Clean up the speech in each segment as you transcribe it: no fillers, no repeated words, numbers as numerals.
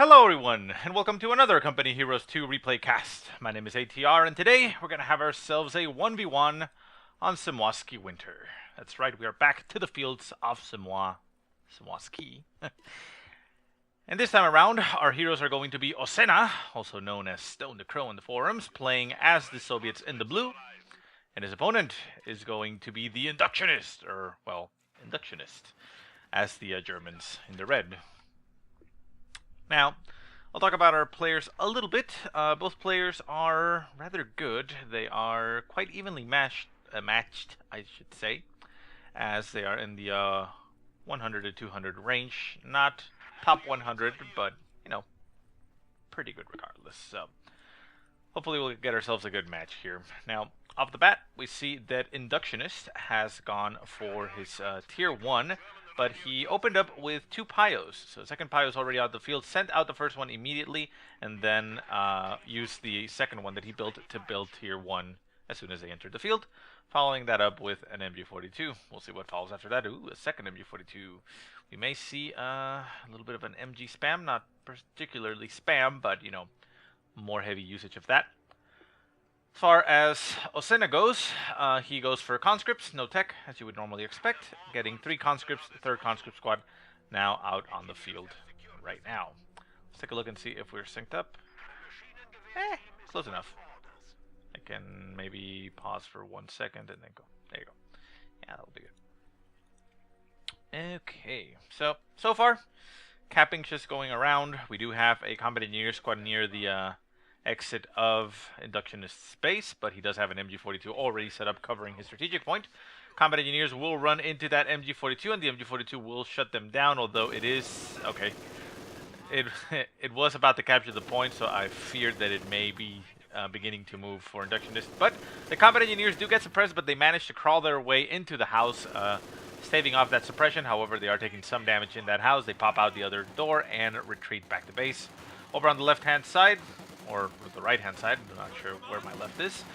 Hello everyone, and welcome to another Company Heroes 2 replay cast. My name is ATR, and today we're going to have ourselves a 1v1 on Semoskiy Winter. That's right, we are back to the fields of Semoskiy. And this time around, our heroes are going to be Ozena, also known as Stone the Crow in the forums, playing as the Soviets in the blue. And his opponent is going to be the Inductionist, or, well, Inductionist, as the Germans in the red. Now, I'll talk about our players a little bit. Both players are rather good. They are quite evenly matched, I should say, as they are in the 100 to 200 range. Not top 100, but, you know, pretty good regardless. So, hopefully we'll get ourselves a good match here. Now, off the bat, we see that Inductionist has gone for his tier 1, but he opened up with 2 Pyos. So the second Pyo is already out the field, sent out the first one immediately, and then used the second one that he built to build tier 1 as soon as they entered the field, following that up with an MG42. We'll see what follows after that. Ooh, a second MG42. We may see a little bit of an MG spam, not particularly spam, but, you know, more heavy usage of that. As far as Ozena goes, he goes for conscripts, no tech, as you would normally expect, getting 3 conscripts, the third conscript squad now out on the field right now. Let's take a look and see if we're synced up. Close enough. I can maybe pause for 1 second and then go. There you go. Yeah, that'll be good. Okay, so far, capping's just going around. We do have a combat engineer squad near the exit of Inductionist's base, but he does have an MG42 already set up covering his strategic point. Combat engineers will run into that MG42, and the MG42 will shut them down, although it is... okay. It was about to capture the point, so I feared that it may be beginning to move for Inductionist. But the combat engineers do get suppressed, but they manage to crawl their way into the house, staving off that suppression. However, they are taking some damage in that house. They pop out the other door and retreat back to base. Over on the left-hand side, or the right-hand side, I'm not sure where my left is.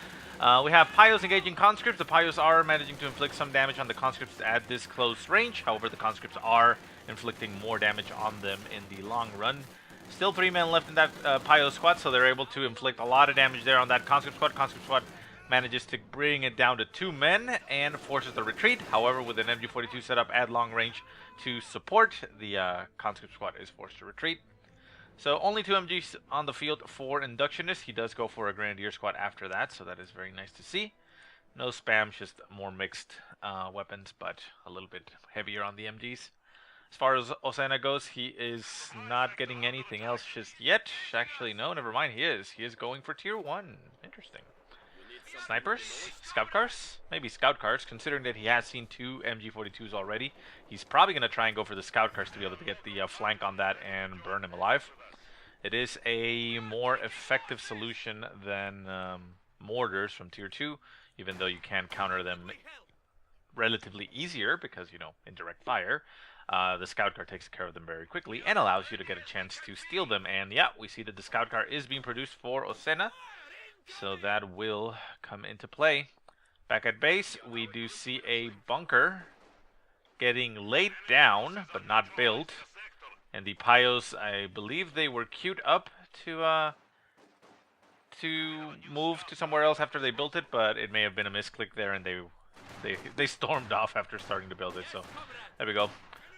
We have Pyos engaging conscripts. The Pyos are managing to inflict some damage on the conscripts at this close range. However, the conscripts are inflicting more damage on them in the long run. Still 3 men left in that Pyos squad, so they're able to inflict a lot of damage there on that conscript squad. Conscript squad manages to bring it down to 2 men and forces the retreat. However, with an MG42 set up at long range to support, the conscript squad is forced to retreat. So only 2 MGs on the field for Inductionist. He does go for a Grenadier squad after that, so that is very nice to see. No spam, just more mixed weapons, but a little bit heavier on the MGs. As far as Ozena goes, he is not getting anything else just yet. Actually, no, never mind, he is. He is going for tier 1. Interesting. Snipers? Scout cars? Maybe scout cars, considering that he has seen 2 MG42s already. He's probably going to try and go for the scout cars to be able to get the flank on that and burn him alive. It is a more effective solution than mortars from tier 2, even though you can counter them relatively easier because, you know, indirect fire. The scout car takes care of them very quickly and allows you to get a chance to steal them. And yeah, we see that the scout car is being produced for Ozena, so that will come into play. Back at base, we do see a bunker getting laid down, but not built. And the Pyos, I believe they were queued up to move to somewhere else after they built it, but it may have been a misclick there, and they stormed off after starting to build it. So there we go.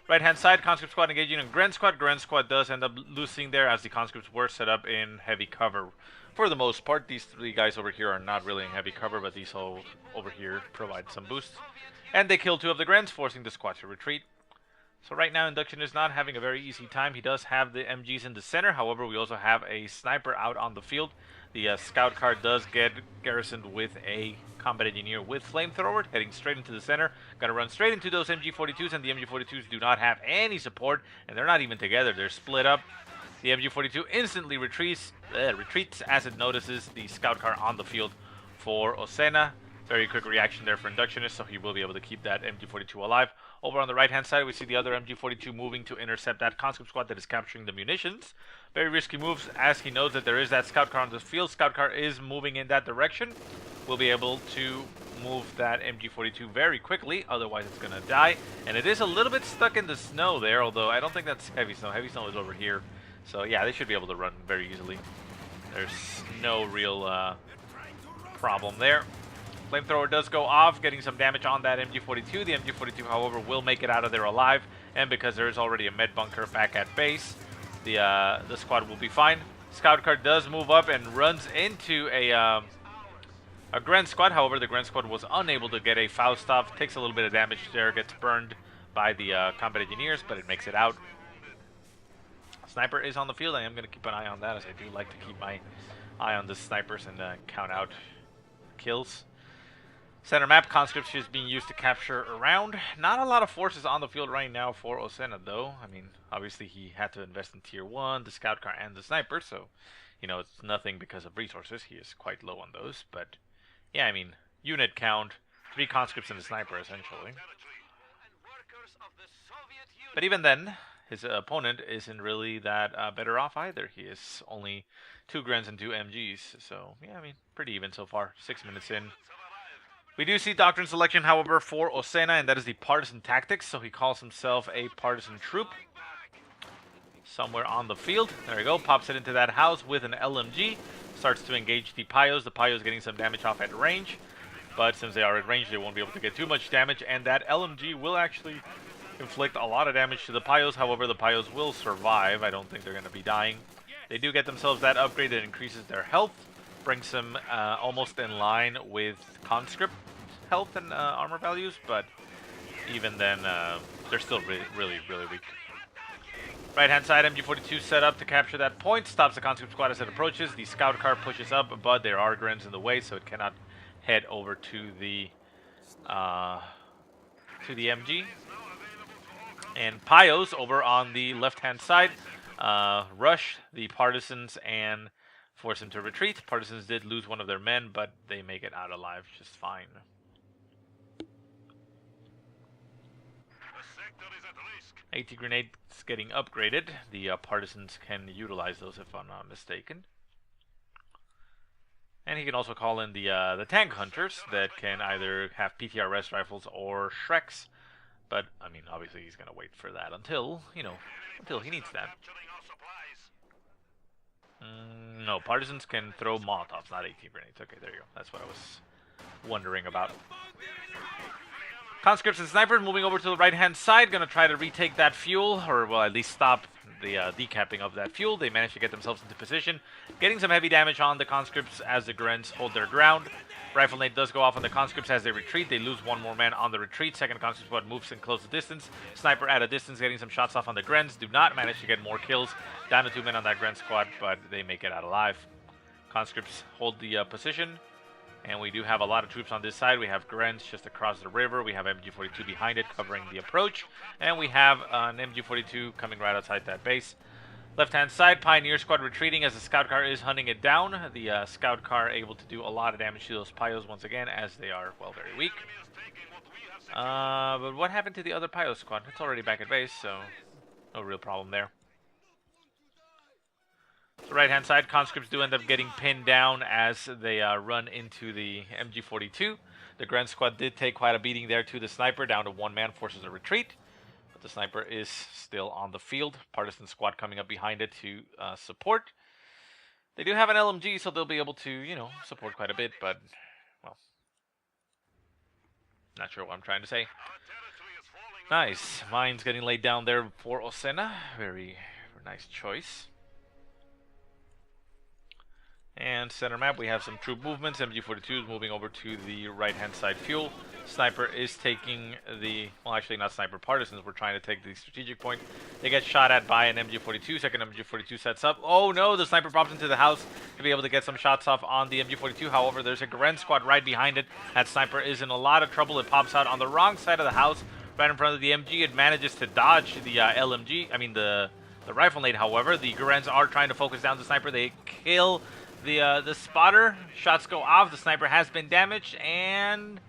Right-hand side, conscript squad engaging on Gren squad. Gren squad does end up losing there, as the conscripts were set up in heavy cover. For the most part, these 3 guys over here are not really in heavy cover, but these all over here provide some boost. And they kill 2 of the Grens, forcing the squad to retreat. So right now, Induction is not having a very easy time. He does have the MGs in the center. However, we also have a sniper out on the field. The scout car does get garrisoned with a combat engineer with flamethrower, heading straight into the center. Gonna run straight into those MG42s, and the MG42s do not have any support, and they're not even together. They're split up. The MG42 instantly retreats as it notices the scout car on the field for Ozena. Very quick reaction there for Inductionist, so he will be able to keep that MG42 alive. Over on the right-hand side, we see the other MG42 moving to intercept that conscript squad that is capturing the munitions. Very risky moves, as he knows that there is that scout car on the field. Scout car is moving in that direction. We'll be able to move that MG42 very quickly, otherwise it's going to die. And it is a little bit stuck in the snow there, although I don't think that's heavy snow. Heavy snow is over here. So yeah, they should be able to run very easily. There's no real problem there. Flamethrower does go off, getting some damage on that MG42. The MG42, however, will make it out of there alive, and because there is already a med bunker back at base, the squad will be fine. Scout car does move up and runs into a Grand Squad. However, the Grand Squad was unable to get a Faust off. Takes a little bit of damage there, gets burned by the combat engineers, but it makes it out. Sniper is on the field. I am going to keep an eye on that, as I do like to keep my eye on the snipers and count out kills. Center map, conscripts is being used to capture around. Not a lot of forces on the field right now for Ozena, though. I mean, obviously he had to invest in tier 1, the scout car, and the sniper, so, you know, it's nothing because of resources. He is quite low on those, but, yeah, I mean, unit count, 3 conscripts and a sniper, essentially. But even then, his opponent isn't really that better off either. He is only 2 Grens and 2 MGs, so, yeah, I mean, pretty even so far. 6 minutes in. We do see Doctrine selection, however, for Ozena, and that is the Partisan tactics, so he calls himself a Partisan troop. Somewhere on the field. There we go. Pops it into that house with an LMG. Starts to engage the Pyos. The Pyos getting some damage off at range, but since they are at range, they won't be able to get too much damage, and that LMG will actually inflict a lot of damage to the Pyos. However, the Pyos will survive. I don't think they're going to be dying. They do get themselves that upgrade that increases their health. Brings them almost in line with conscript health and armor values, but even then, they're still really weak. Right hand side, MG42 set up to capture that point, stops the conscript squad as it approaches. The scout car pushes up, but there are Grens in the way, so it cannot head over to the MG. And Pyos over on the left hand side rush the Partisans and force him to retreat. Partisans did lose one of their men, but they make it out alive just fine. AT grenades getting upgraded. The Partisans can utilize those if I'm not mistaken. And he can also call in the tank hunters that can either have PTRS rifles or Shreks. But, I mean, obviously he's going to wait for that until, you know, until he needs that. No, Partisans can throw Molotovs, not AT grenades. Okay, there you go. That's what I was wondering about. Conscripts and snipers moving over to the right-hand side. Going to try to retake that fuel, or, well, at least stop the decapping of that fuel. They managed to get themselves into position. Getting some heavy damage on the conscripts as the Grens hold their ground. Rifle nade does go off on the conscripts as they retreat. They lose 1 more man on the retreat. Second conscript squad moves in close distance. Sniper at a distance getting some shots off on the Grens. Do not manage to get more kills. Down to 2 men on that Gren squad, but they make it out alive. Conscripts hold the position. And we do have a lot of troops on this side. We have Grens just across the river. We have MG42 behind it covering the approach. And we have an MG42 coming right outside that base. Left-hand side, Pioneer Squad retreating as the Scout Car is hunting it down. The Scout Car able to do a lot of damage to those Pyos once again, as they are, well, very weak. But what happened to the other Pyo Squad? It's already back at base, so no real problem there. The right-hand side, conscripts do end up getting pinned down as they run into the MG42. The Grand Squad did take quite a beating there to the sniper, down to 1 man, forces a retreat. But the sniper is still on the field. Partisan squad coming up behind it to support. They do have an LMG, so they'll be able to, you know, support quite a bit, but, well, not sure what I'm trying to say. Nice. Mines getting laid down there for Ozena. Very nice choice. And center map, we have some troop movements. MG42 is moving over to the right-hand side fuel. Sniper is taking the... Well, actually, not Sniper. Partisans were trying to take the strategic point. They get shot at by an MG42. Second MG42 sets up. Oh, no! The Sniper pops into the house to be able to get some shots off on the MG42. However, there's a Grand Squad right behind it. That Sniper is in a lot of trouble. It pops out on the wrong side of the house, right in front of the MG. It manages to dodge the LMG. I mean, the rifle nade, however. The Grens are trying to focus down the Sniper. They kill... The spotter. Shots go off. The sniper has been damaged, and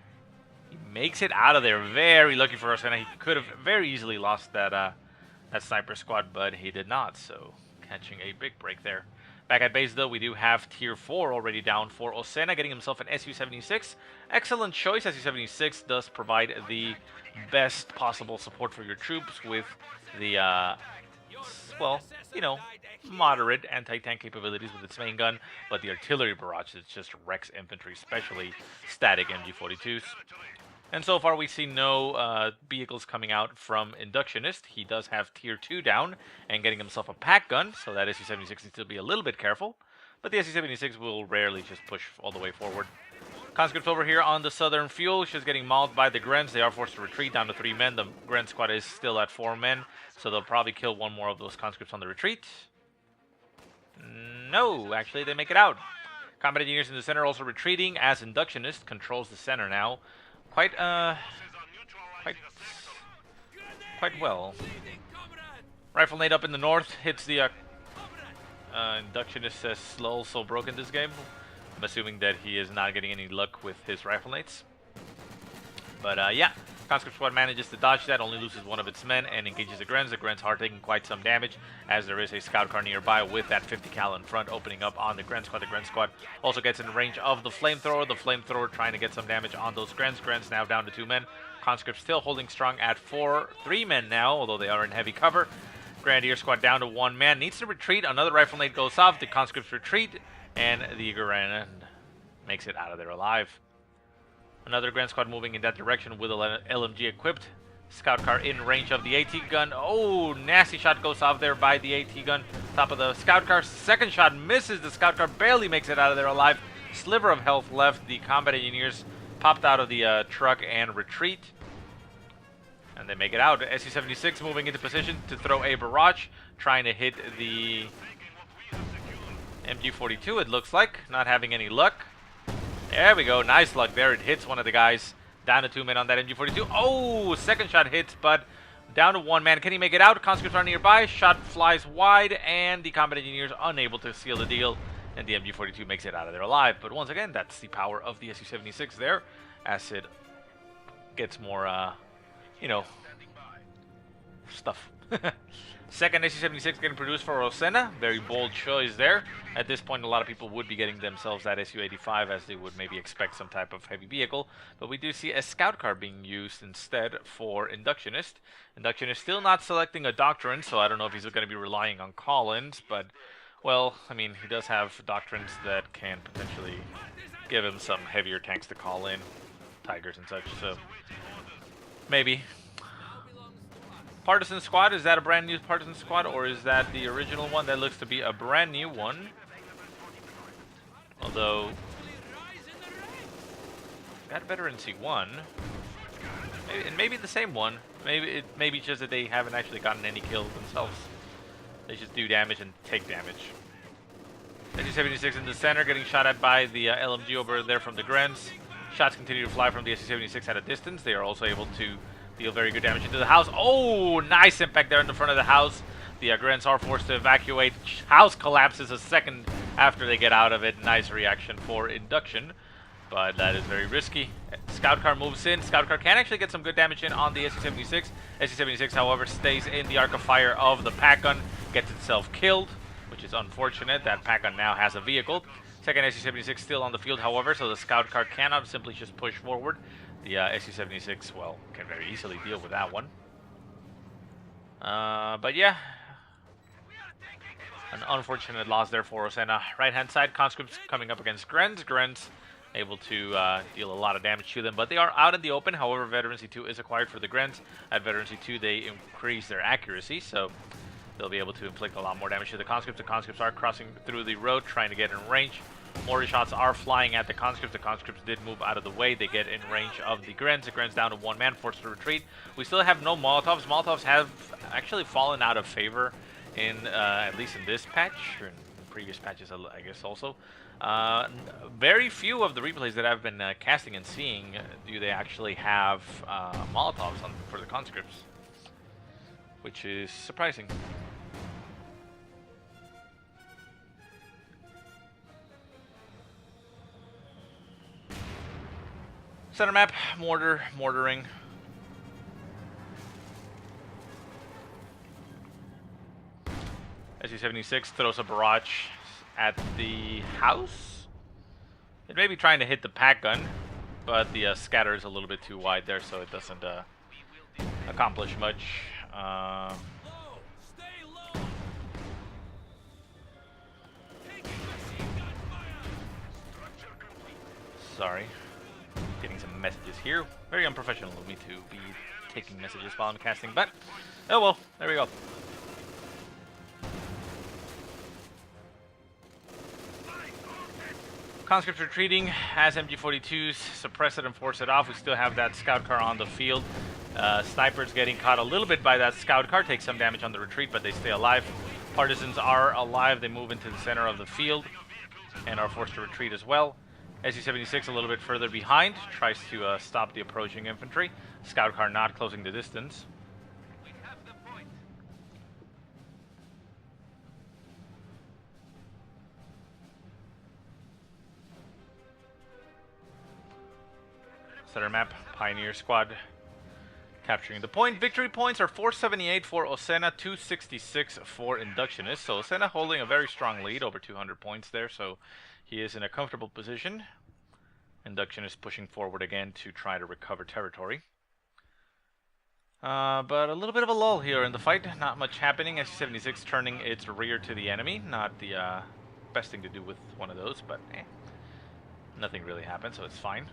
he makes it out of there. Very lucky for us, and he could have very easily lost that that sniper squad, but he did not. So catching a big break there. Back at base, though, we do have tier 4 already down for Ozena, getting himself an Su-76. Excellent choice. Su-76 does provide the best possible support for your troops with the well, you know, moderate anti-tank capabilities with its main gun, but the artillery barrage is just wrecks infantry, especially static MG42s. And so far, we see no vehicles coming out from Inductionist. He does have Tier 2 down and getting himself a pack gun, so that SU-76 needs to be a little bit careful. But the SU-76 will rarely just push all the way forward. Conscripts over here on the southern fuel, just getting mauled by the Grens. They are forced to retreat down to 3 men. The Gren squad is still at 4 men, so they'll probably kill one more of those conscripts on the retreat. No, actually, they make it out. Combat engineers in the center also retreating as Inductionist controls the center now. Quite well. Rifle nade up in the north hits the Inductionist says Lull so broken this game. I'm assuming that he is not getting any luck with his rifle nades. But yeah, Conscript Squad manages to dodge that, only loses one of its men and engages the Grens. The Grens are taking quite some damage as there is a scout car nearby with that 50 cal in front opening up on the Gren Squad. The Gren Squad also gets in range of the flamethrower. The flamethrower trying to get some damage on those Grens. Grens now down to 2 men. Conscript still holding strong at 3 men now, although they are in heavy cover. Grenadier Squad down to 1 man. Needs to retreat. Another rifle nade goes off. The Conscripts retreat. And the Gren makes it out of there alive. Another Grand Squad moving in that direction with a LMG equipped. Scout car in range of the AT gun. Oh, nasty shot goes off there by the AT gun. Top of the scout car. Second shot misses. The scout car barely makes it out of there alive. Sliver of health left. The combat engineers popped out of the truck and retreat. And they make it out. SU-76 moving into position to throw a barrage. Trying to hit the MG42, it looks like. Not having any luck. There we go. Nice luck there. It hits one of the guys. Down to 2 men on that MG42. Oh, second shot hits, but down to 1 man. Can he make it out? Conscripts are nearby. Shot flies wide, and the combat engineers unable to seal the deal. And the MG42 makes it out of there alive. But once again, that's the power of the SU-76 there. As it gets more, you know, stuff. Second SU-76 getting produced for Ozena. Very bold choice there. At this point, a lot of people would be getting themselves that SU-85 as they would maybe expect some type of heavy vehicle. But we do see a scout car being used instead for Inductionist. Inductionist still not selecting a Doctrine, so I don't know if he's going to be relying on call-ins. But, well, I mean, he does have Doctrines that can potentially give him some heavier tanks to call in. Tigers and such, so maybe. Partisan squad, is that a brand new Partisan squad or is that the original one? That looks to be a brand new one. Although, that veterancy one, maybe the same one. Maybe just that they haven't actually gotten any kills themselves. They just do damage and take damage. SU-76 in the center, getting shot at by the LMG over there from the Grens. Shots continue to fly from the SU-76 at a distance. They are also able to deal very good damage into the house. Oh, nice impact there in the front of the house. The Grens are forced to evacuate. House collapses a second after they get out of it. Nice reaction for Induction, but that is very risky. Scout car moves in. Scout car can actually get some good damage in on the SU-76. SU-76, however, stays in the arc of fire of the pack gun, gets itself killed, which is unfortunate. That pack gun now has a vehicle. Second SU-76 still on the field, however, so the scout car cannot simply just push forward. The SU-76, well, can very easily deal with that one. But yeah, an unfortunate loss there for Ozena. Right-hand side, conscripts coming up against Grens. Grens able to deal a lot of damage to them, but they are out in the open. However, Veterancy 2 is acquired for the Grens. At Veterancy 2, they increase their accuracy, so they'll be able to inflict a lot more damage to the conscripts. The conscripts are crossing through the road, trying to get in range. Mortar shots are flying at the conscripts. The conscripts did move out of the way. They get in range of the Grens. The Grens down to 1 man, forced to retreat. We still have no Molotovs. Molotovs have actually fallen out of favor in at least in this patch, or in previous patches, I guess also. Very few of the replays that I've been casting and seeing do they actually have Molotovs for the conscripts, which is surprising. Center map, mortaring. SU-76 throws a barrage at the house. It may be trying to hit the pack gun, but the scatter is a little bit too wide there, so it doesn't accomplish much. sorry. Getting some messages here. Very unprofessional of me to be taking messages while I'm casting, but oh well, there we go. Conscripts retreating as MG42s suppress it and force it off. We still have that scout car on the field. Snipers getting caught a little bit by that scout car, take some damage on the retreat, but they stay alive. Partisans are alive. They move into the center of the field and are forced to retreat as well. SU-76 a little bit further behind, tries to stop the approaching infantry. Scout car not closing the distance. Center map, Pioneer Squad capturing the point. Victory points are 478 for Ozena, 266 for Inductionist. So Ozena holding a very strong lead, over 200 points there, so he is in a comfortable position. Inductionist pushing forward again to try to recover territory. But a little bit of a lull here in the fight, not much happening. SU-76 turning its rear to the enemy, not the best thing to do with one of those, but nothing really happened, so it's fine.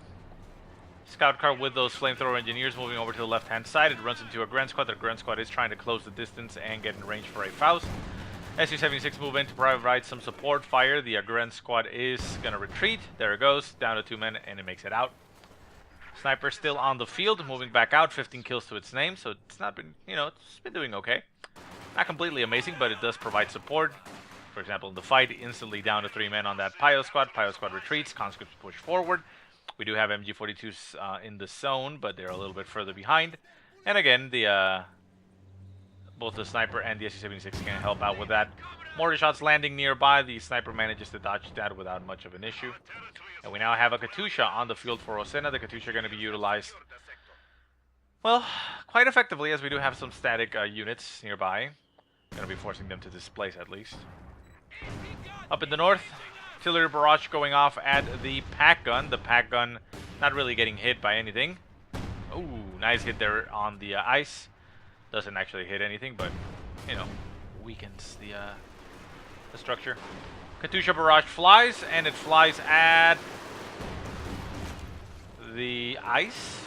Scout car with those flamethrower engineers moving over to the left-hand side. It runs into a Grand Squad. The Grand Squad is trying to close the distance and get in range for a Faust. SU-76 move in to provide some support fire. The Grand Squad is going to retreat. There it goes, down to 2 men, and it makes it out. Sniper still on the field, moving back out. 15 kills to its name, so it's not been, it's been doing okay. Not completely amazing, but it does provide support. For example, in the fight, instantly down to 3 men on that Pio Squad. Pio Squad retreats, conscripts push forward. We do have MG42s in the zone, but they're a little bit further behind. And again, both the sniper and the SU-76 can help out with that. Mortar shots landing nearby. The sniper manages to dodge that without much of an issue. And we now have a Katusha on the field for Ozena. The Katusha going to be utilized, well, quite effectively, as we do have some static units nearby. Going to be forcing them to displace at least. Up in the north, artillery barrage going off at the pack gun. The pack gun not really getting hit by anything. Ooh, nice hit there on the ice. Doesn't actually hit anything, but weakens the structure. Katusha barrage flies, and it flies at the ice.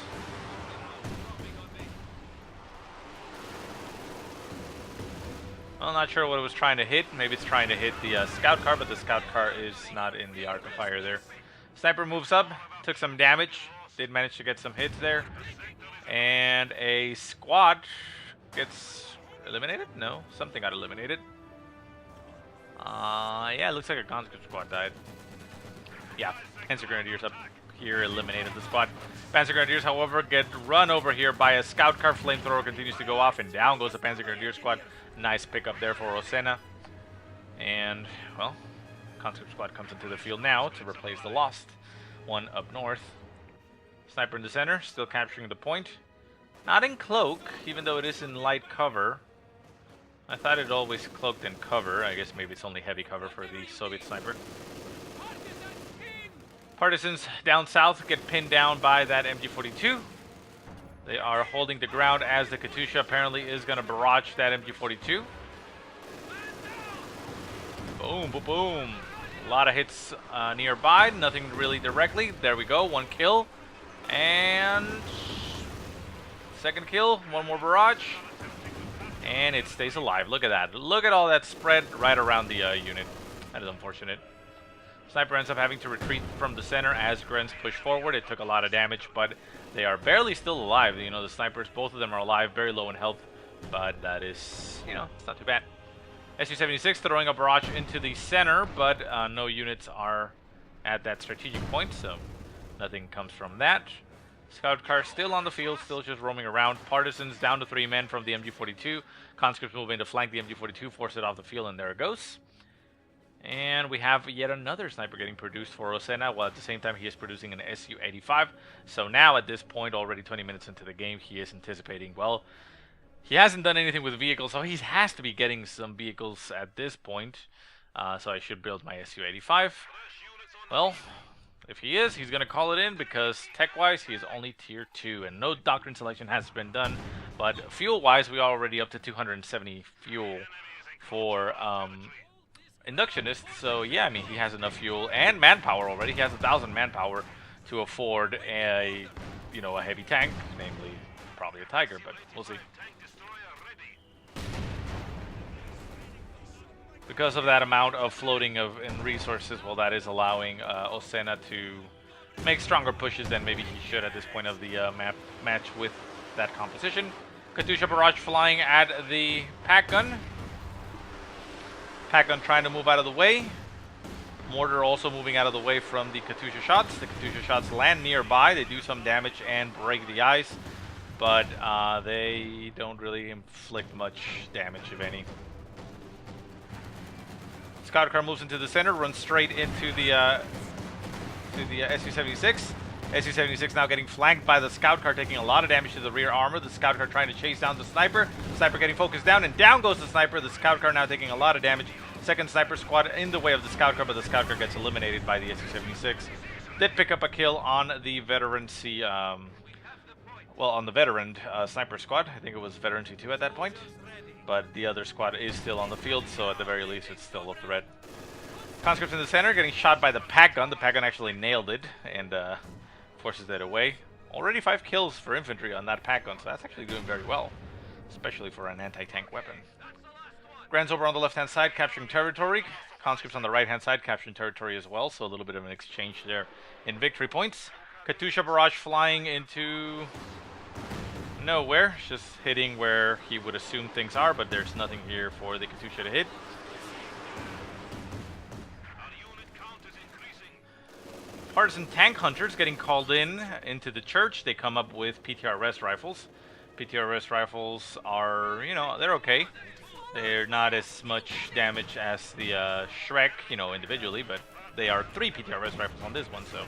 Well, not sure what it was trying to hit. Maybe it's trying to hit the scout car, but the scout car is not in the arc of fire there. Sniper moves up, took some damage, did manage to get some hits there. And a squad gets eliminated? No, something got eliminated. Yeah, it looks like a conscript squad died. Yeah, Panzer Grenadiers up here eliminated the squad. Panzer Grenadiers, however, get run over here by a scout car. Flamethrower continues to go off, and down goes the Panzer Grenadier squad. Nice pickup there for Ozena. And, well, conscript squad comes into the field now to replace the lost one up north. Sniper in the center, still capturing the point. Not in cloak, even though it is in light cover. I thought it always cloaked in cover. I guess maybe it's only heavy cover for the Soviet sniper. Partisans down south get pinned down by that MG42. They are holding the ground as the Katusha apparently is going to barrage that MG42. Boom, boom, boom. A lot of hits nearby. Nothing really directly. There we go. 1 kill. And second kill. 1 more barrage. And it stays alive. Look at that. Look at all that spread right around the unit. That is unfortunate. Sniper ends up having to retreat from the center as Grens push forward. It took a lot of damage, but they are barely still alive. The snipers, both of them are alive, very low in health, but that is, it's not too bad. SU-76 throwing a barrage into the center, but no units are at that strategic point, so nothing comes from that. Scout car still on the field, still just roaming around. Partisans down to 3 men from the MG42. Conscripts move in to flank the MG42, force it off the field, and there it goes. And we have yet another sniper getting produced for Ozena, while at the same time he is producing an Su-85. So now at this point, already 20 minutes into the game, he is anticipating, well, he hasn't done anything with vehicles, so he has to be getting some vehicles at this point. So I should build my Su-85. Well, if he is, he's going to call it in because tech-wise, he is only tier 2, and no doctrine selection has been done. But fuel-wise, we are already up to 270 fuel for Inductionist, so yeah, I mean, he has enough fuel and manpower already. He has 1,000 manpower to afford a, a heavy tank, namely probably a Tiger, but we'll see. Because of that amount of floating in resources, well, that is allowing Ozena to make stronger pushes than maybe he should at this point of the match with that composition. Katyusha barrage flying at the pack gun. Pack gun trying to move out of the way. Mortar also moving out of the way from the Katyusha shots. The Katyusha shots land nearby. They do some damage and break the ice, but they don't really inflict much damage, if any. Scout car moves into the center, runs straight into the Su-76. Su-76 now getting flanked by the scout car, taking a lot of damage to the rear armor. The scout car trying to chase down the sniper. Sniper getting focused down, and down goes the sniper. The scout car now taking a lot of damage. Second sniper squad in the way of the scout car, but the scout car gets eliminated by the Su-76. Did pick up a kill on the veteran on the veteran sniper squad. I think it was veteran C2 at that point. But the other squad is still on the field, so at the very least it's still up the red. Conscripts in the center getting shot by the pack gun. The pack gun actually nailed it and forces that away. Already 5 kills for infantry on that pack gun, so that's actually doing very well, especially for an anti-tank weapon. Grand's over on the left-hand side, capturing territory. Conscripts on the right-hand side, capturing territory as well, so a little bit of an exchange there in victory points. Katyusha barrage flying into nowhere, just hitting where he would assume things are, but there's nothing here for the Katyusha to hit. Partisan tank hunters getting called into the church. They come up with PTRS rifles. PTRS rifles are, they're okay. They're not as much damage as the Shrek, individually, but they are 3 PTRS rifles on this one, so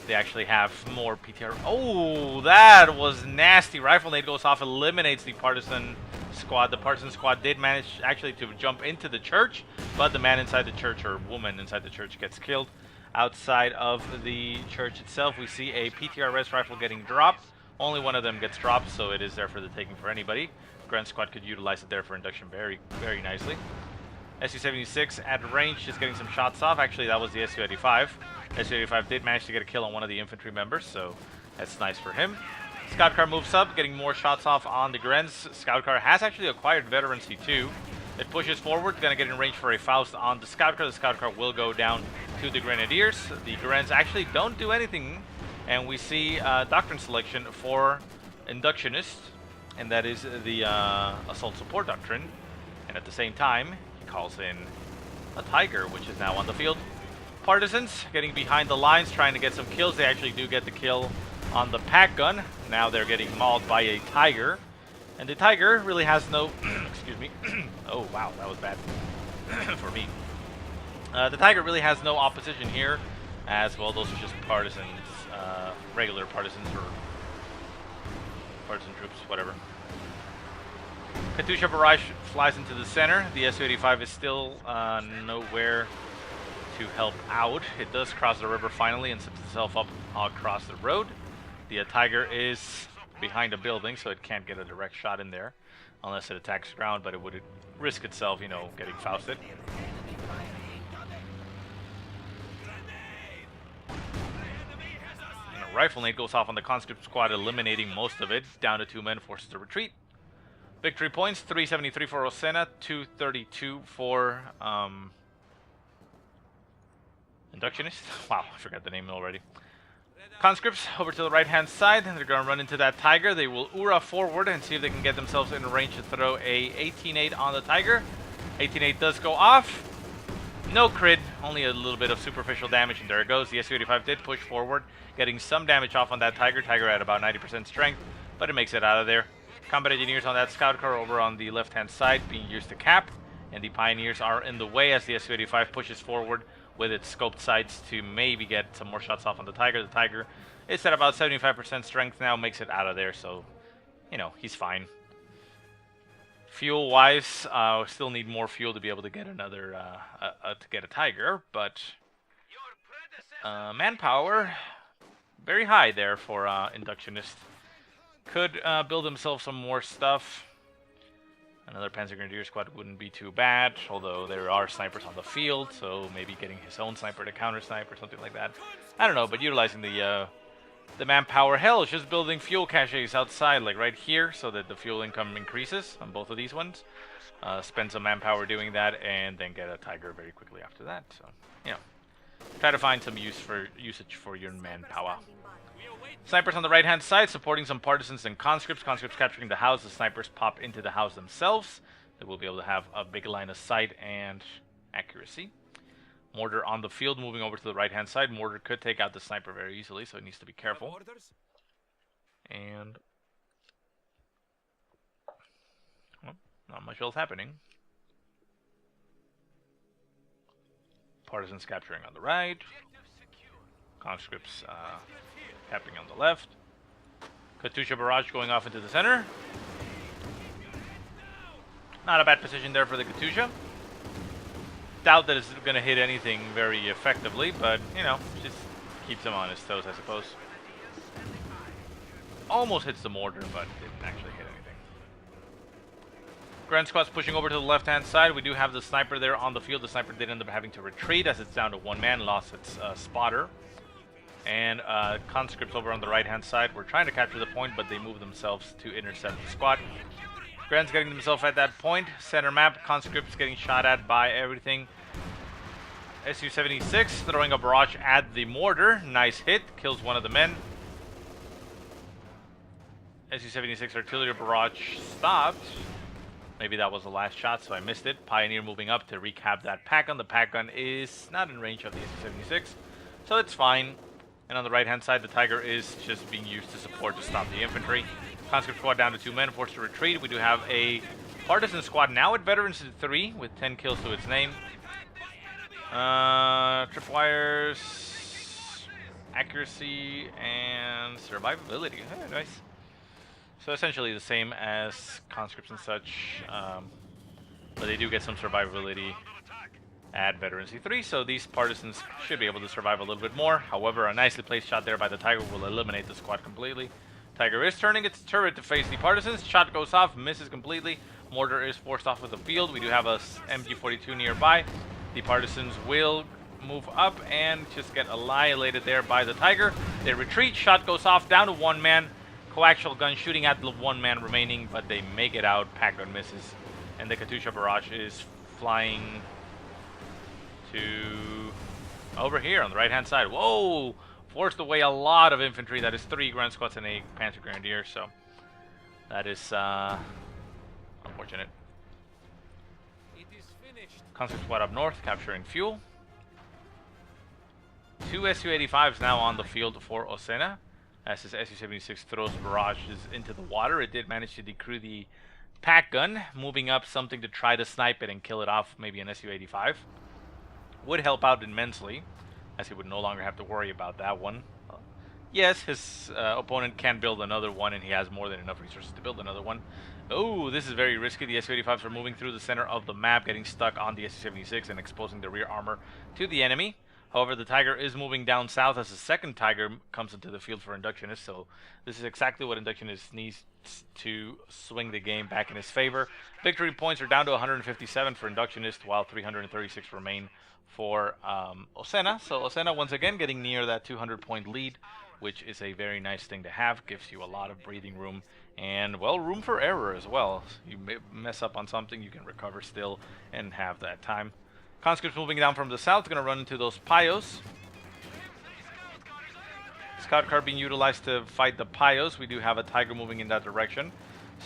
they actually have more PTR. Oh, that was nasty. Rifle nade goes off, eliminates the Partisan squad. The Partisan squad did manage actually to jump into the church, but the man inside the church, or woman inside the church, gets killed. Outside of the church itself, we see a PTRS rifle getting dropped. Only one of them gets dropped, so it is there for the taking for anybody. Grand Squad could utilize it there for induction very, very nicely. Su-76 at range, just getting some shots off. Actually, that was the Su-85. Su-85 did manage to get a kill on one of the infantry members, so that's nice for him. Scout car moves up, getting more shots off on the Grens. Scout car has actually acquired veteran C2. It pushes forward, gonna get in range for a Faust on the Scout car. The Scout car will go down to the Grenadiers. The Grens actually don't do anything, and we see Doctrine selection for Inductionist, and that is the Assault Support Doctrine. And at the same time, he calls in a Tiger, which is now on the field. Partisans getting behind the lines, trying to get some kills. They actually do get the kill on the pack gun. Now they're getting mauled by a Tiger. And the Tiger really has no... excuse me. Oh, wow, that was bad for me. The Tiger really has no opposition here, as well. Those are just Partisans, regular Partisans or Partisan troops, whatever. Katyusha barrage flies into the center. The Su-85 is still nowhere to help out. It does cross the river finally and sets itself up across the road. The Tiger is behind a building, so it can't get a direct shot in there unless it attacks ground, but it would risk itself, getting Fausted. And a rifle nade goes off on the conscript squad, eliminating most of it. Down to 2 men, forces to retreat. Victory points, 373 for Ozena, 232 for Inductionist. Wow, I forgot the name already. Conscripts over to the right-hand side. They're going to run into that Tiger. They will Ura forward and see if they can get themselves in range to throw a 18-8 on the Tiger. 18-8 does go off. No crit, only a little bit of superficial damage, and there it goes. The Su-85 did push forward, getting some damage off on that Tiger. Tiger at about 90% strength, but it makes it out of there. Combat engineers on that scout car over on the left-hand side being used to cap, and the pioneers are in the way as the Su-85 pushes forward with its scoped sights to maybe get some more shots off on the Tiger. The Tiger is at about 75% strength now, makes it out of there, so, he's fine. Fuel-wise, still need more fuel to be able to get another, to get a Tiger, but manpower, very high there for Inductionist. Could build himself some more stuff. Another Panzer Grenadier squad wouldn't be too bad, although there are snipers on the field, so maybe getting his own sniper to counter-snipe or something like that. I don't know, but utilizing the manpower. Hell, it's just building fuel caches outside, like right here, so that the fuel income increases on both of these ones. Spend some manpower doing that, and then get a Tiger very quickly after that. So, you know, try to find some usage for your manpower. Snipers on the right-hand side, supporting some partisans and conscripts. Conscripts capturing the house. The snipers pop into the house themselves. They will be able to have a big line of sight and accuracy. Mortar on the field, moving over to the right-hand side. Mortar could take out the sniper very easily, so it needs to be careful. And well, not much else happening. Partisans capturing on the right. Conscripts capping on the left. Katyusha barrage going off into the center. Not a bad position there for the Katyusha. Doubt that it's going to hit anything very effectively, but, you know, just keeps him on his toes, I suppose. Almost hits the mortar, but didn't actually hit anything. Grand Squad's pushing over to the left-hand side. We do have the sniper there on the field. The sniper did end up having to retreat as it's down to one man, lost its spotter. And conscripts over on the right-hand side. We're trying to capture the point, but they move themselves to intercept the squad. Grand's getting himself at that point. Center map, conscripts getting shot at by everything. Su-76 throwing a barrage at the mortar. Nice hit, kills one of the men. Su-76 artillery barrage stopped. Maybe that was the last shot, so I missed it. Pioneer moving up to recap that pack gun. The pack gun is not in range of the Su-76, so it's fine. And on the right-hand side, the Tiger is just being used to support to stop the infantry. Conscript squad down to 2 men, forced to retreat. We do have a Partisan squad now at Veterans 3 with 10 kills to its name. Tripwires, accuracy, and survivability. Oh, nice. So essentially the same as conscripts and such, but they do get some survivability at Veterans C3, so these partisans should be able to survive a little bit more. However, a nicely placed shot there by the Tiger will eliminate the squad completely. Tiger is turning its turret to face the partisans. Shot goes off, misses completely. Mortar is forced off of the field. We do have a MG42 nearby. The partisans will move up and just get annihilated there by the Tiger. They retreat. Shot goes off, down to one man. Coaxial gun shooting at the one man remaining, but they make it out. Pack gun misses, and the Katyusha barrage is flying to over here on the right-hand side. Whoa! Forced away a lot of infantry. That is 3 Grand Squads and a Panzer Grenadier, so that is unfortunate. Conscript squad up north, capturing fuel. 2 Su-85s now on the field for Ozena. As his Su-76 throws barrages into the water, it did manage to decrew the pack gun, moving up something to try to snipe it and kill it off, maybe an Su-85. Would help out immensely, as he would no longer have to worry about that one. Yes, his opponent can build another one, and he has more than enough resources to build another one. Oh, this is very risky. The Su-85s are moving through the center of the map, getting stuck on the Su-76 and exposing the rear armor to the enemy. However, the Tiger is moving down south as the second Tiger comes into the field for Inductionist, so this is exactly what Inductionist needs to swing the game back in his favor. Victory points are down to 157 for Inductionist, while 336 remain for Ozena. So Ozena once again getting near that 200-point lead, which is a very nice thing to have. Gives you a lot of breathing room and, well, room for error as well. You mess up on something, you can recover still and have that time. Conscripts moving down from the south, going to run into those Pios. Scout car being utilized to fight the Pios. We do have a Tiger moving in that direction,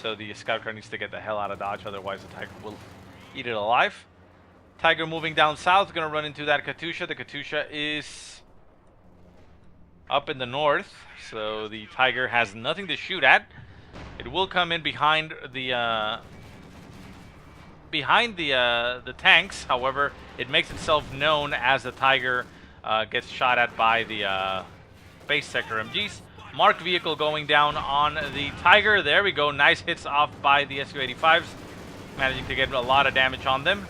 so the scout car needs to get the hell out of Dodge, otherwise the Tiger will eat it alive. Tiger moving down south, going to run into that Katyusha. The Katyusha is up in the north, so the Tiger has nothing to shoot at. It will come in behind the tanks. However, it makes itself known as the Tiger gets shot at by the base sector MGs. Marked vehicle going down on the Tiger. There we go. Nice hits off by the Su-85s, managing to get a lot of damage on them.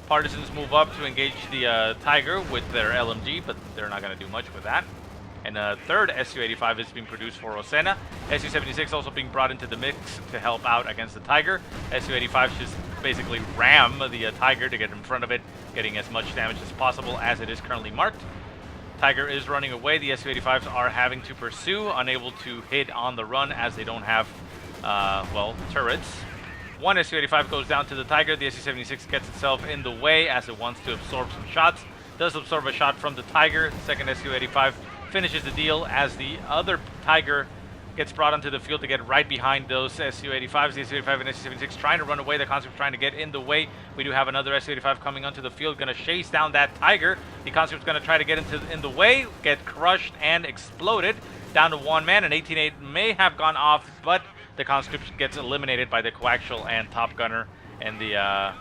Partisans move up to engage the Tiger with their LMG, but they're not going to do much with that. And a third Su-85 is being produced for Ozena. Su-76 also being brought into the mix to help out against the Tiger. Su-85 just basically ram the Tiger to get in front of it, getting as much damage as possible as it is currently marked. Tiger is running away. The Su-85s are having to pursue, unable to hit on the run as they don't have, well, turrets. One Su-85 goes down to the Tiger. The Su-76 gets itself in the way as it wants to absorb some shots. Does absorb a shot from the Tiger. The second Su-85 finishes the deal as the other Tiger gets brought onto the field to get right behind those Su-85s. The Su-85 and Su-76 trying to run away. The conscript trying to get in the way. We do have another Su-85 coming onto the field, going to chase down that Tiger. The conscript's going to try to get in the way, get crushed and exploded. Down to one man. An 18-8 may have gone off, but the conscript gets eliminated by the coaxial and top gunner, and the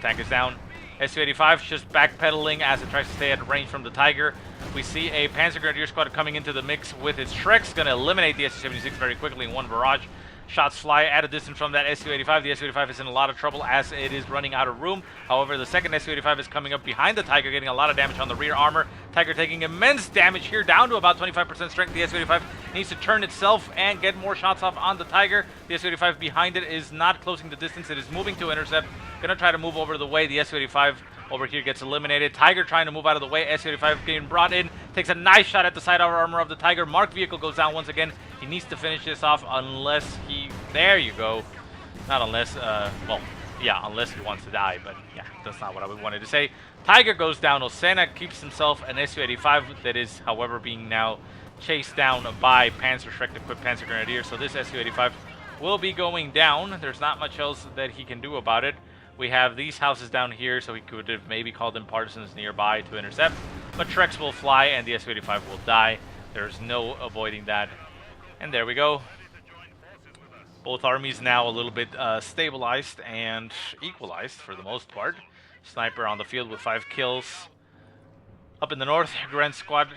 tank is down. Su-85 just backpedaling as it tries to stay at range from the Tiger. We see a Panzer Grenadier squad coming into the mix with its Shreks, going to eliminate the Su-76 very quickly in one barrage. Shots fly at a distance from that Su-85. The Su-85 is in a lot of trouble as it is running out of room. However, the second Su-85 is coming up behind the Tiger, getting a lot of damage on the rear armor. Tiger taking immense damage here, down to about 25% strength. The Su-85 needs to turn itself and get more shots off on the Tiger. The Su-85 behind it is not closing the distance. It is moving to intercept. Going to try to move over the way. The Su-85 over here gets eliminated. Tiger trying to move out of the way. Su-85 getting brought in. Takes a nice shot at the side armor of the Tiger. Mark vehicle goes down once again. He needs to finish this off unless he... There you go. Not unless... well, yeah, unless he wants to die. But yeah, that's not what I wanted to say. Tiger goes down. Ozena keeps himself an Su-85 that is, however, being now chased down by Panzer Shrek-equipped Panzer Grenadier. So this Su-85 will be going down. There's not much else that he can do about it. We have these houses down here, so he could have maybe called in Partisans nearby to intercept. But Shreks will fly, and the Su-85 will die. There's no avoiding that. And there we go. Both armies now a little bit stabilized and equalized for the most part. Sniper on the field with 5 kills. Up in the north, Grand Squad.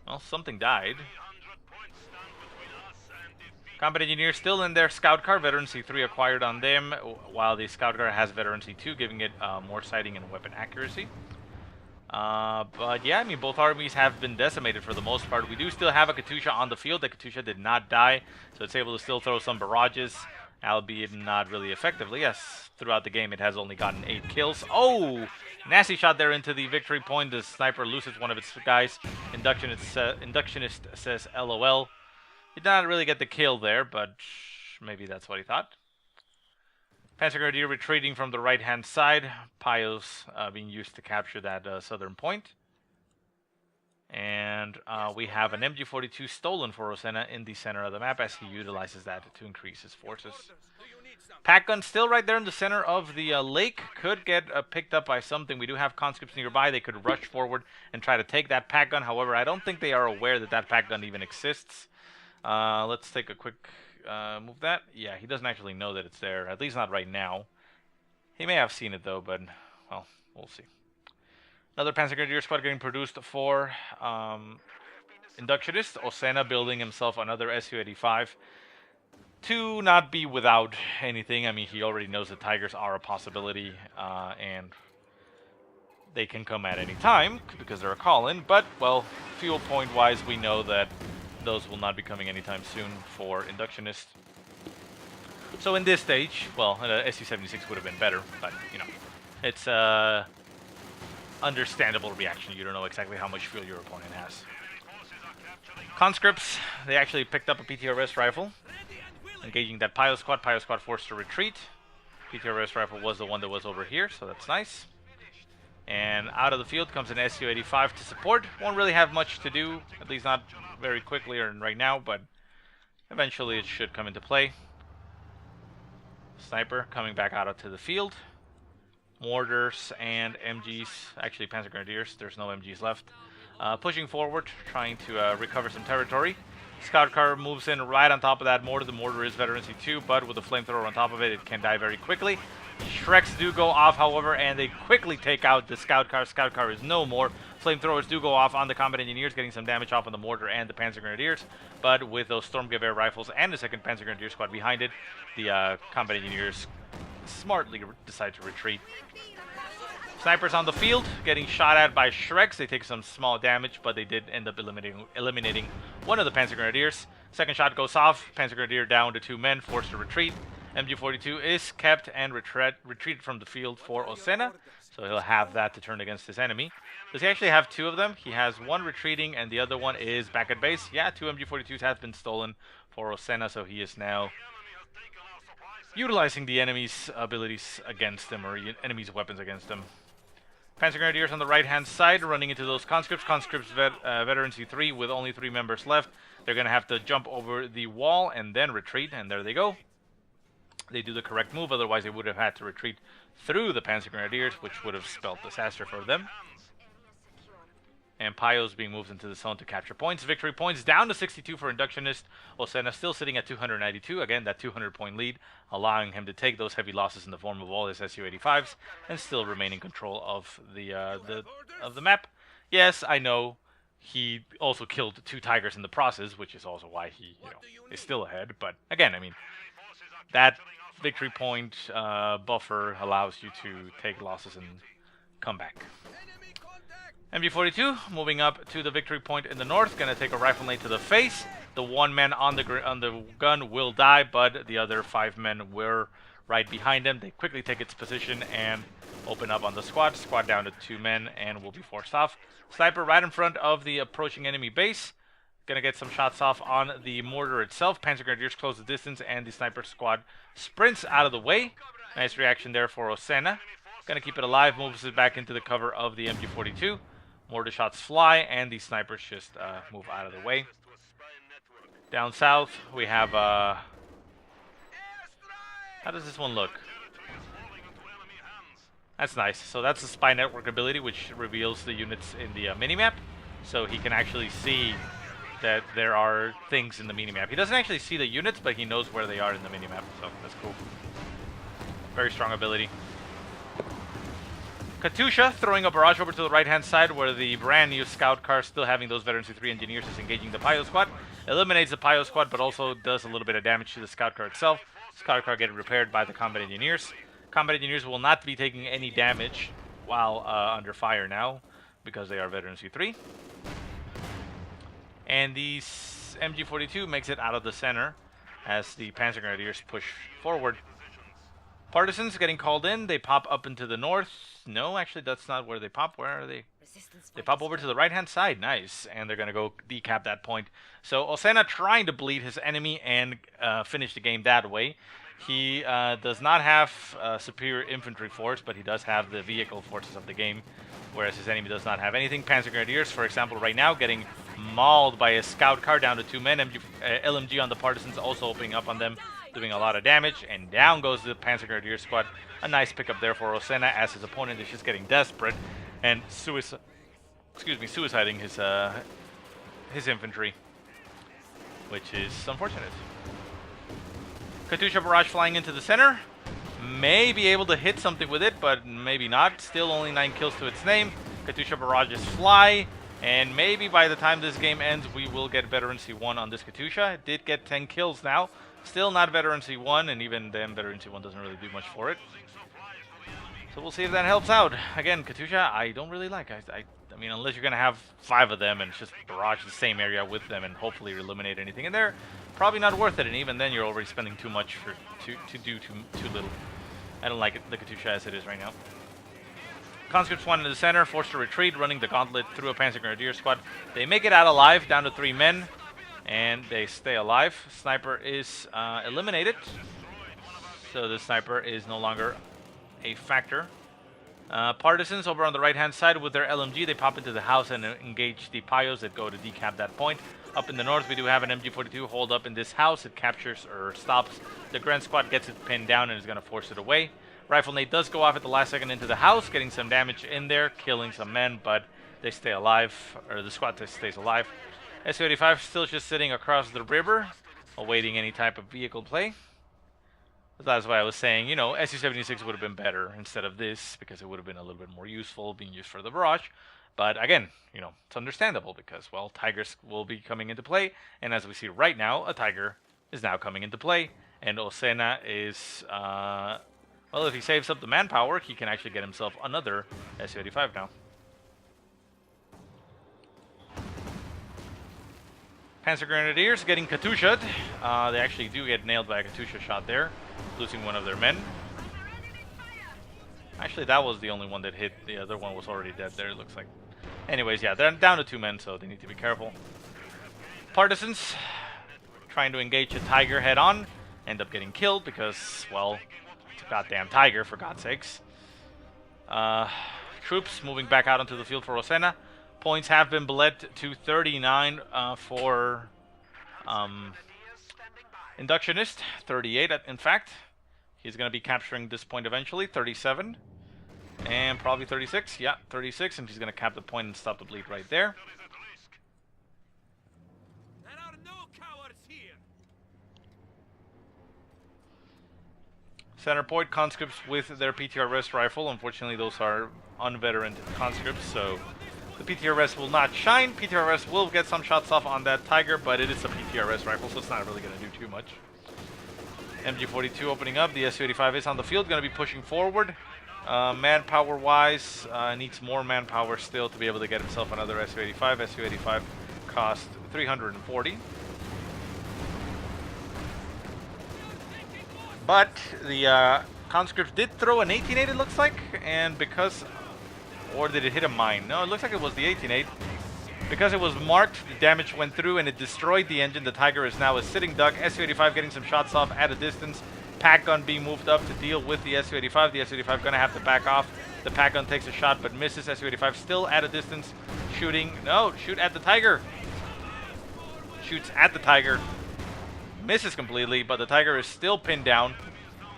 Well, something died. Combat Engineer still in their Scout Car, Veteran C3 acquired on them, while the Scout Car has Veteran C2, giving it more sighting and weapon accuracy. But yeah, I mean, both armies have been decimated for the most part. We do still have a Katusha on the field. The Katusha did not die, so it's able to still throw some barrages, albeit not really effectively. Yes, throughout the game it has only gotten 8 kills. Oh! Nasty shot there into the victory point. The sniper loses one of its guys. Inductionist says LOL. He did not really get the kill there, but maybe that's what he thought. Panzer Grenadier retreating from the right-hand side. Pios being used to capture that southern point. And we have an MG42 stolen for Ozena in the center of the map as he utilizes that to increase his forces. Pack gun still right there in the center of the lake. Could get picked up by something. We do have conscripts nearby. They could rush forward and try to take that pack gun. However, I don't think they are aware that that pack gun even exists. Let's take a quick move that. Yeah, he doesn't actually know that it's there, at least not right now. He may have seen it though, but, well, we'll see. Another Panzer Grenadier squad getting produced for Inductionist. Ozena building himself another Su-85 to not be without anything. I mean, he already knows that Tigers are a possibility, and they can come at any time because they're a call-in, but, well, fuel point-wise, we know that those will not be coming anytime soon for Inductionist. So in this stage, well, Su-76 would have been better, but, you know, it's understandable reaction. You don't know exactly how much fuel your opponent has. Conscripts, they actually picked up a PTRS rifle, engaging that Pio Squad. Pio Squad forced to retreat. PTRS rifle was the one that was over here, so that's nice. And out of the field comes an Su-85 to support. Won't really have much to do, at least not very quickly or right now, but eventually it should come into play. Sniper coming back out onto the field. Mortars and MGs, actually Panzer Grenadiers, there's no MGs left. Pushing forward, trying to recover some territory. Scout car moves in right on top of that mortar. The mortar is Veteran C2, but with a flamethrower on top of it, it can die very quickly. Shreks do go off, however, and they quickly take out the Scout car. Scout car is no more. Flamethrowers do go off on the Combat Engineers, getting some damage off on the mortar and the Panzer Grenadiers. But with those Sturmgewehr rifles and the second Panzer Grenadier squad behind it, the Combat Engineers smartly decide to retreat. Snipers on the field, getting shot at by Shreks. They take some small damage, but they did end up eliminating one of the Panzer Grenadiers. Second shot goes off. Panzer Grenadier down to 2 men, forced to retreat. MG42 is kept and retreated from the field for Ozena, so he'll have that to turn against his enemy. Does he actually have 2 of them? He has one retreating, and the other one is back at base. Yeah, 2 MG42s have been stolen for Ozena, so he is now utilizing the enemy's abilities against them, or enemy's weapons against them. Panzer Grenadiers on the right-hand side, running into those conscripts. Conscripts veteran C3 with only 3 members left. They're going to have to jump over the wall and then retreat, and there they go. They do the correct move, otherwise they would have had to retreat through the Panzer Grenadiers, which would have spelled disaster for them. And Pio's being moved into the zone to capture points. Victory points down to 62 for Inductionist. Ozena still sitting at 292. Again, that 200-point lead, allowing him to take those heavy losses in the form of all his Su-85s and still remain in control of the map. Yes, I know he also killed 2 Tigers in the process, which is also why he is still ahead. But again, I mean, that victory point buffer allows you to take losses and come back. MG42 moving up to the victory point in the north, gonna take a rifle nade to the face. The 1 man on the gun will die, but the other 5 men were right behind him. They quickly take its position and open up on the squad. Squad down to 2 men and will be forced off. Sniper right in front of the approaching enemy base. Gonna get some shots off on the mortar itself. Panzer Grenadiers close the distance, and the sniper squad sprints out of the way. Nice reaction there for Ozena. Gonna keep it alive, moves it back into the cover of the MG42. Mortar shots fly, and the snipers just move out of the way. Down south, we have... how does this one look? That's nice. So that's the spy network ability, which reveals the units in the minimap. So he can actually see that there are things in the minimap. He doesn't actually see the units, but he knows where they are in the minimap. So that's cool. Very strong ability. Katusha throwing a barrage over to the right-hand side, where the brand new scout car, still having those veteran C3 engineers, is engaging the Pio squad. Eliminates the Pio squad, but also does a little bit of damage to the scout car itself. Scout car getting repaired by the combat engineers. Combat engineers will not be taking any damage while under fire now, because they are veteran C3. And the MG42 makes it out of the center as the Panzer Grenadiers push forward. Partisans getting called in. They pop up into the north. No, actually, that's not where they pop. Where are they? They pop over to the right-hand side. Nice. And they're going to go decap that point. So Ozena trying to bleed his enemy and finish the game that way. He does not have superior infantry force, but he does have the vehicle forces of the game, whereas his enemy does not have anything. Panzer Grenadiers, for example, right now getting mauled by a scout car down to 2 men. LMG on the Partisans also opening up on them, doing a lot of damage, and down goes the Panzer Grenadier squad. A nice pickup there for Ozena, as his opponent is just getting desperate and suiciding his infantry, which is unfortunate. Katusha barrage flying into the center. May be able to hit something with it, but maybe not. Still only 9 kills to its name. Katusha barrages fly, and maybe by the time this game ends, we will get Veteran C1 on this Katusha. It did get 10 kills now. Still not Veteran C1, and even then Veteran C1 doesn't really do much for it. So we'll see if that helps out. Again, Katusha, I don't really like. I mean, unless you're going to have 5 of them and just barrage the same area with them and hopefully eliminate anything in there, probably not worth it. And even then, you're already spending too much to do too little. I don't like it, the Katusha as it is right now. Conscripts 1 in the center, forced to retreat, running the gauntlet through a Panzer Grenadier squad. They make it out alive, down to 3 men, and they stay alive. Sniper is eliminated, so the sniper is no longer a factor. Partisans over on the right-hand side with their LMG, they pop into the house and engage the Pios that go to decap that point. Up in the north, we do have an MG42 hold up in this house. It captures or stops the Grand Squad, gets it pinned down, and is going to force it away. Rifle nade does go off at the last second into the house, getting some damage in there, killing some men, but they stay alive, or the squad stays alive. Su-85 still just sitting across the river, awaiting any type of vehicle play. That's why I was saying, you know, Su-76 would have been better instead of this, because it would have been a little bit more useful, being used for the barrage. But again, you know, it's understandable because, well, Tigers will be coming into play, and as we see right now, a Tiger is now coming into play, and Ozena is Well, if he saves up the manpower, he can actually get himself another Su-85 now. Panzer Grenadiers getting Katyusha'd. They actually do get nailed by a Katyusha shot there, losing one of their men. Actually, that was the only one that hit. The other one was already dead there, it looks like. Anyways, yeah, they're down to 2 men, so they need to be careful. Partisans trying to engage a Tiger head-on. End up getting killed because, well, it's a goddamn Tiger, for God's sakes. Troops moving back out onto the field for Ozena. Points have been bled to 39 for Inductionist. 38, in fact. He's going to be capturing this point eventually. 37. And probably 36. Yeah, 36. And he's going to cap the point and stop the bleed right there. Center point conscripts with their PTRS rifle. Unfortunately, those are unveteran conscripts, so the PTRS will not shine. PTRS will get some shots off on that Tiger, but it is a PTRS rifle, so it's not really going to do too much. MG42 opening up. The Su-85 is on the field, going to be pushing forward. Manpower-wise, needs more manpower still to be able to get himself another Su-85. Su-85 cost 340. But the conscripts did throw an 18-8, it looks like, and because... Or did it hit a mine? No, it looks like it was the 18-8. Because it was marked, the damage went through and it destroyed the engine. The Tiger is now a sitting duck. Su-85 getting some shots off at a distance. Pack gun being moved up to deal with the Su-85. The Su-85 going to have to back off. The pack gun takes a shot but misses. Su-85 still at a distance. Shooting. No, shoot at the Tiger. Shoots at the Tiger. Misses completely, but the Tiger is still pinned down.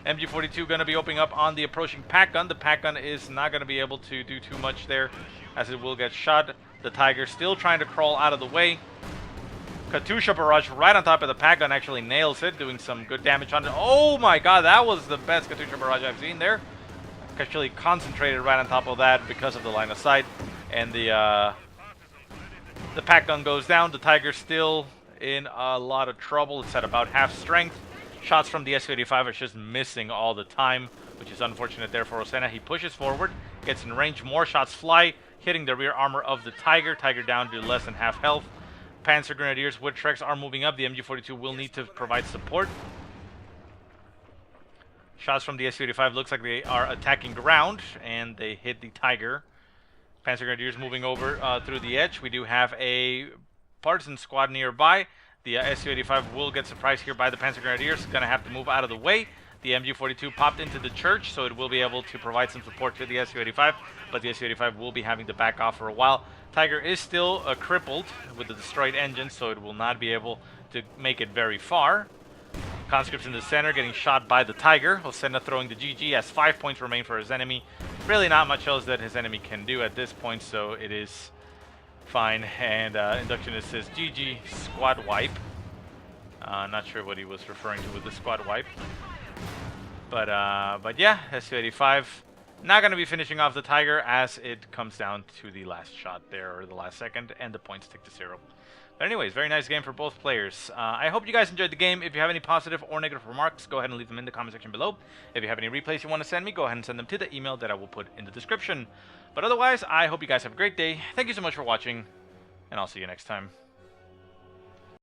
MG42 going to be opening up on the approaching pack gun. The pack gun is not going to be able to do too much there, as it will get shot. The Tiger still trying to crawl out of the way. Katyusha barrage right on top of the pack gun actually nails it, doing some good damage on it. Oh my god, that was the best Katyusha barrage I've seen there. Actually concentrated right on top of that because of the line of sight. And the pack gun goes down. The Tiger still in a lot of trouble. It's at about half strength. Shots from the Su-85 are just missing all the time, which is unfortunate there for Ozena. He pushes forward, gets in range, more shots fly, hitting the rear armor of the Tiger. Tiger down to less than half health. Panzer Grenadiers with Treks are moving up. The MG42 will need to provide support. Shots from the Su-85 looks like they are attacking ground, and they hit the Tiger. Panzer Grenadiers moving over through the edge. We do have a Partisan squad nearby. The Su-85 will get surprised here by the Panzer Grenadiers. Going to have to move out of the way. The MG42 popped into the church, so it will be able to provide some support to the Su-85, but the Su-85 will be having to back off for a while. Tiger is still crippled with the destroyed engine, so it will not be able to make it very far. Conscripts in the center getting shot by the Tiger. Ozena throwing the GG as 5 points remain for his enemy. Really not much else that his enemy can do at this point, so it is fine. And Inductionist says GG, squad wipe. Not sure what he was referring to with the squad wipe. But yeah, Su-85 not going to be finishing off the Tiger as it comes down to the last shot there, or the last second, and the points tick to 0. But anyways, very nice game for both players. I hope you guys enjoyed the game. If you have any positive or negative remarks, go ahead and leave them in the comment section below. If you have any replays you want to send me, go ahead and send them to the email that I will put in the description. But otherwise, I hope you guys have a great day. Thank you so much for watching, and I'll see you next time.